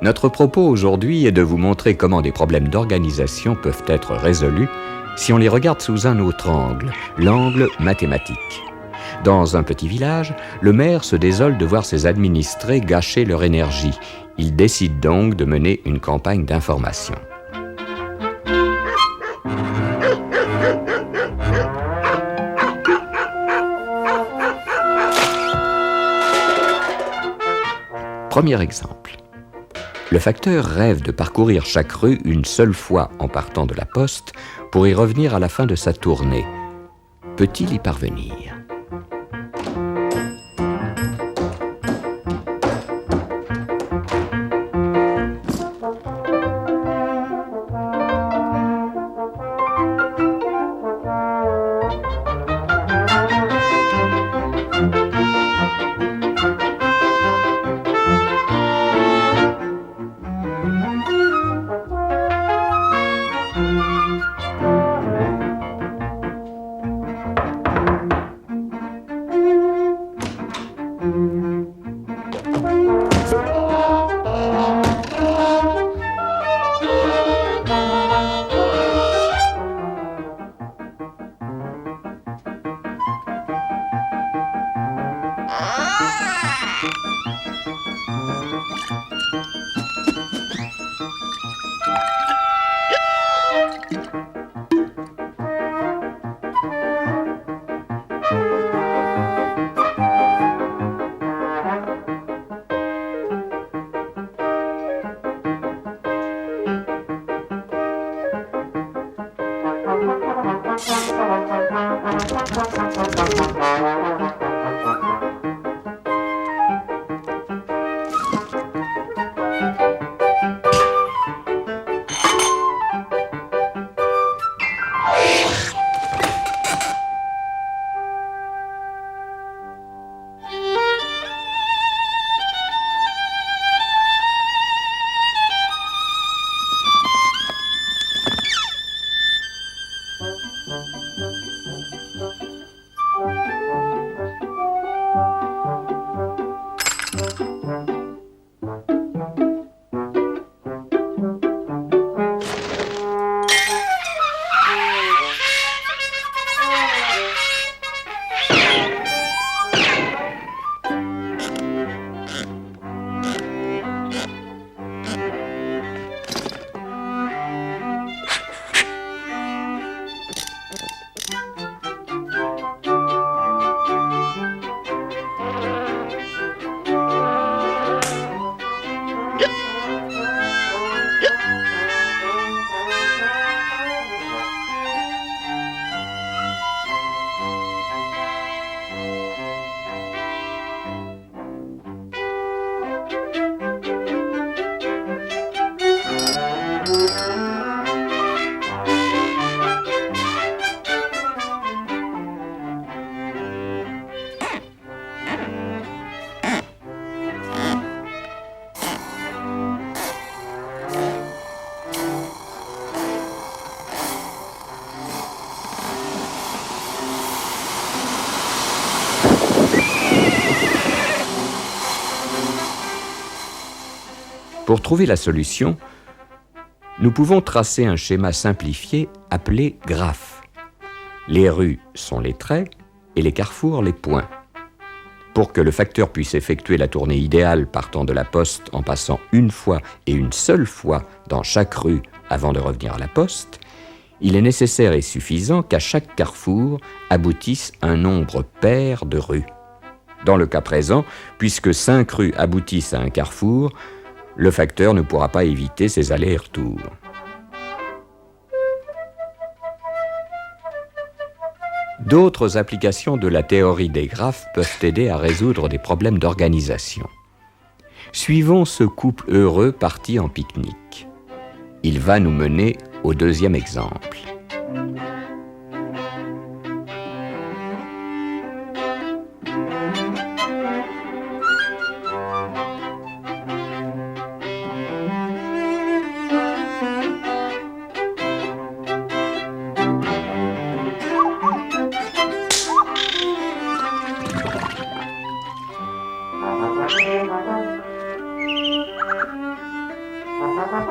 Notre propos aujourd'hui est de vous montrer comment des problèmes d'organisation peuvent être résolus si on les regarde sous un autre angle, l'angle mathématique. Dans un petit village, le maire se désole de voir ses administrés gâcher leur énergie. Il décide donc de mener une campagne d'information. Premier exemple. Le facteur rêve de parcourir chaque rue une seule fois en partant de la poste pour y revenir à la fin de sa tournée. Peut-il y parvenir ? Pour trouver la solution, nous pouvons tracer un schéma simplifié appelé graphe. Les rues sont les traits et les carrefours les points. Pour que le facteur puisse effectuer la tournée idéale partant de la poste en passant une fois et une seule fois dans chaque rue avant de revenir à la poste, il est nécessaire et suffisant qu'à chaque carrefour aboutisse un nombre pair de rues. Dans le cas présent, puisque 5 rues aboutissent à un carrefour, le facteur ne pourra pas éviter ces allers et retours. D'autres applications de la théorie des graphes peuvent aider à résoudre des problèmes d'organisation. Suivons ce couple heureux parti en pique-nique. Il va nous mener au deuxième exemple.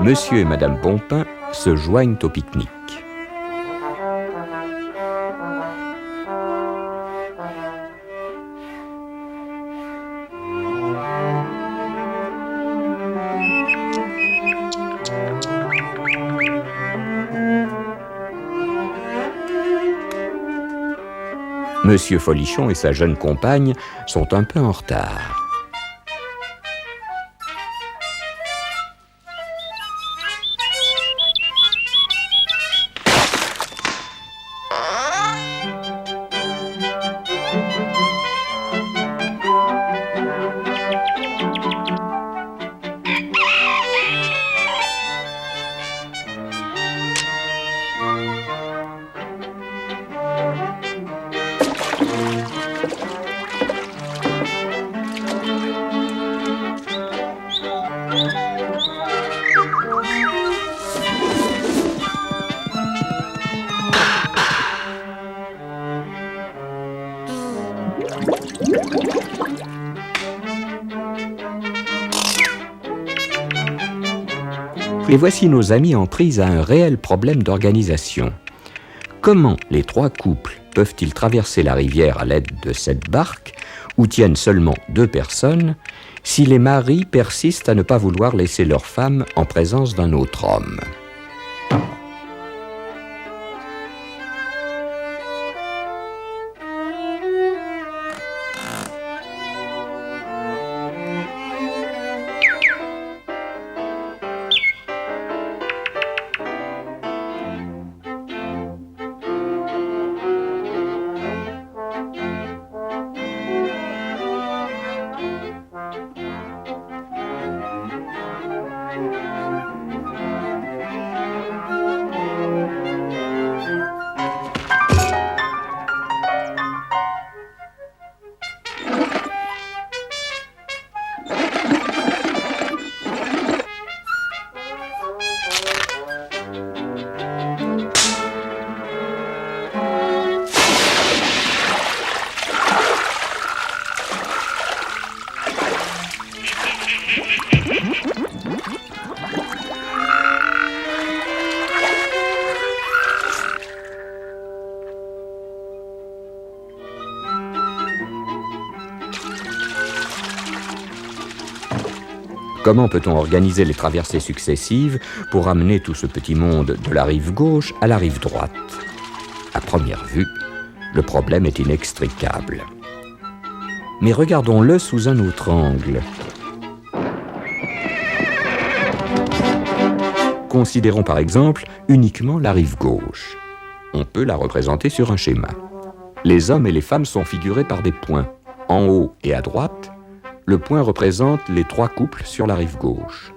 Monsieur et Madame Pompin se joignent au pique-nique. Monsieur Folichon et sa jeune compagne sont un peu en retard. Et voici nos amis en prise à un réel problème d'organisation. Comment les trois couples peuvent-ils traverser la rivière à l'aide de cette barque, où tiennent seulement 2 personnes, si les maris persistent à ne pas vouloir laisser leur femme en présence d'un autre homme ? Comment peut-on organiser les traversées successives pour amener tout ce petit monde de la rive gauche à la rive droite ? À première vue, le problème est inextricable. Mais regardons-le sous un autre angle. Considérons par exemple uniquement la rive gauche. On peut la représenter sur un schéma. Les hommes et les femmes sont figurés par des points. En haut et à droite, le point représente les 3 couples sur la rive gauche.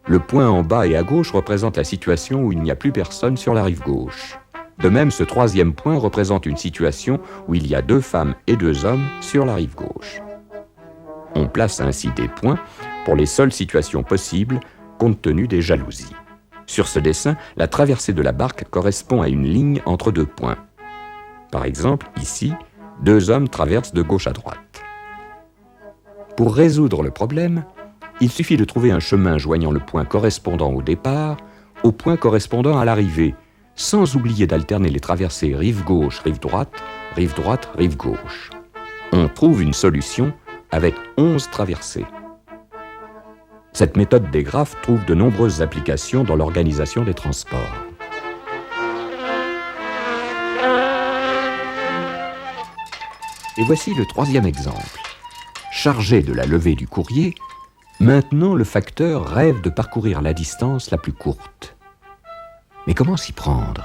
Le point en bas et à gauche représente la situation où il n'y a plus personne sur la rive gauche. De même, ce 3e point représente une situation où il y a 2 femmes et 2 hommes sur la rive gauche. On place ainsi des points pour les seules situations possibles compte tenu des jalousies. Sur ce dessin, la traversée de la barque correspond à une ligne entre 2 points. Par exemple, ici, 2 hommes traversent de gauche à droite. Pour résoudre le problème, il suffit de trouver un chemin joignant le point correspondant au départ au point correspondant à l'arrivée, sans oublier d'alterner les traversées rive gauche, rive droite, rive gauche. On trouve une solution avec 11 traversées. Cette méthode des graphes trouve de nombreuses applications dans l'organisation des transports. Et voici le 3e exemple. Chargé de la levée du courrier, maintenant le facteur rêve de parcourir la distance la plus courte. Mais comment s'y prendre ?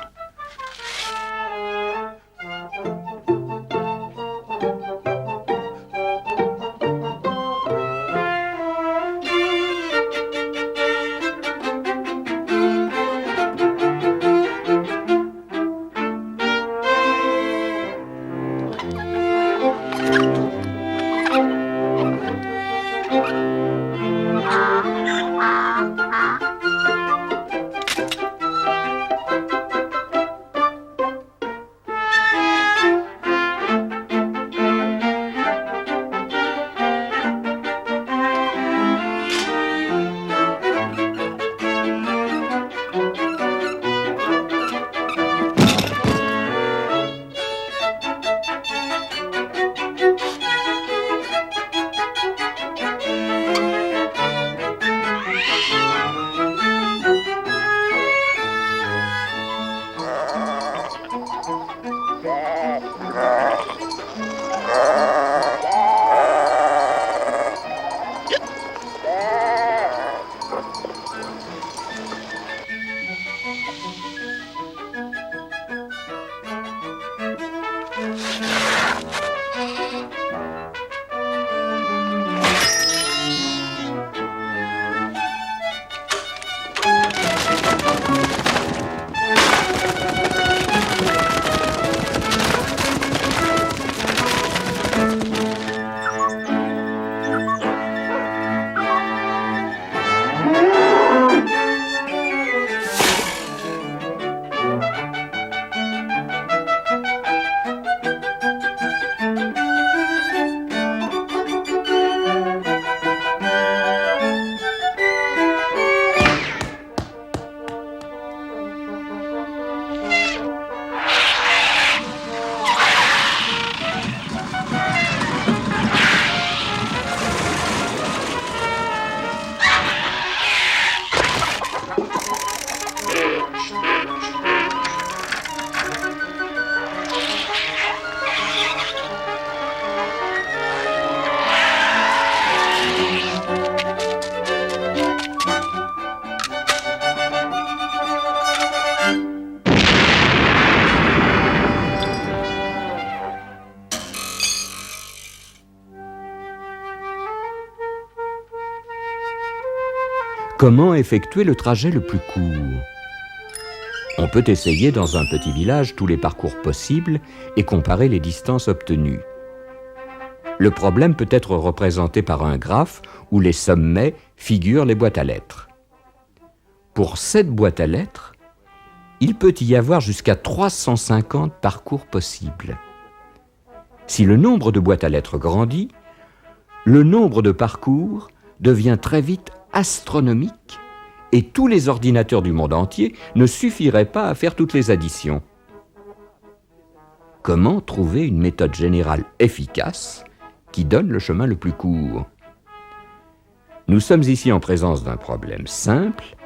Comment effectuer le trajet le plus court? On peut essayer dans un petit village tous les parcours possibles et comparer les distances obtenues. Le problème peut être représenté par un graphe où les sommets figurent les boîtes à lettres. Pour cette boîte à lettres, il peut y avoir jusqu'à 350 parcours possibles. Si le nombre de boîtes à lettres grandit, le nombre de parcours devient très vite astronomique et tous les ordinateurs du monde entier ne suffiraient pas à faire toutes les additions. Comment trouver une méthode générale efficace qui donne le chemin le plus court? Nous sommes ici en présence d'un problème simple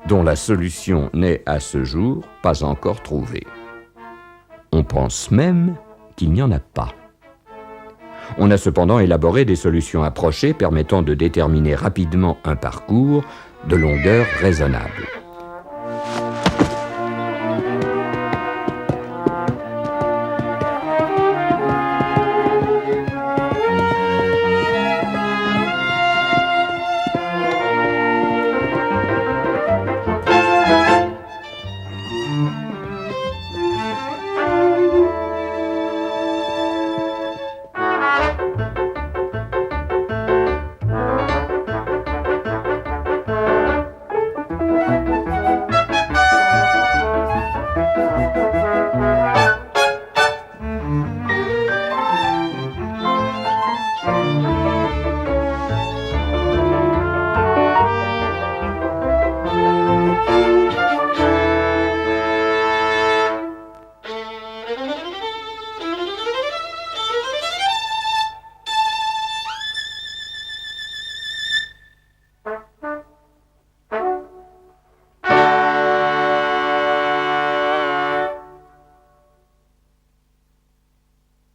dont la solution n'est à ce jour pas encore trouvée. On pense même qu'il n'y en a pas. On a cependant élaboré des solutions approchées permettant de déterminer rapidement un parcours de longueur raisonnable.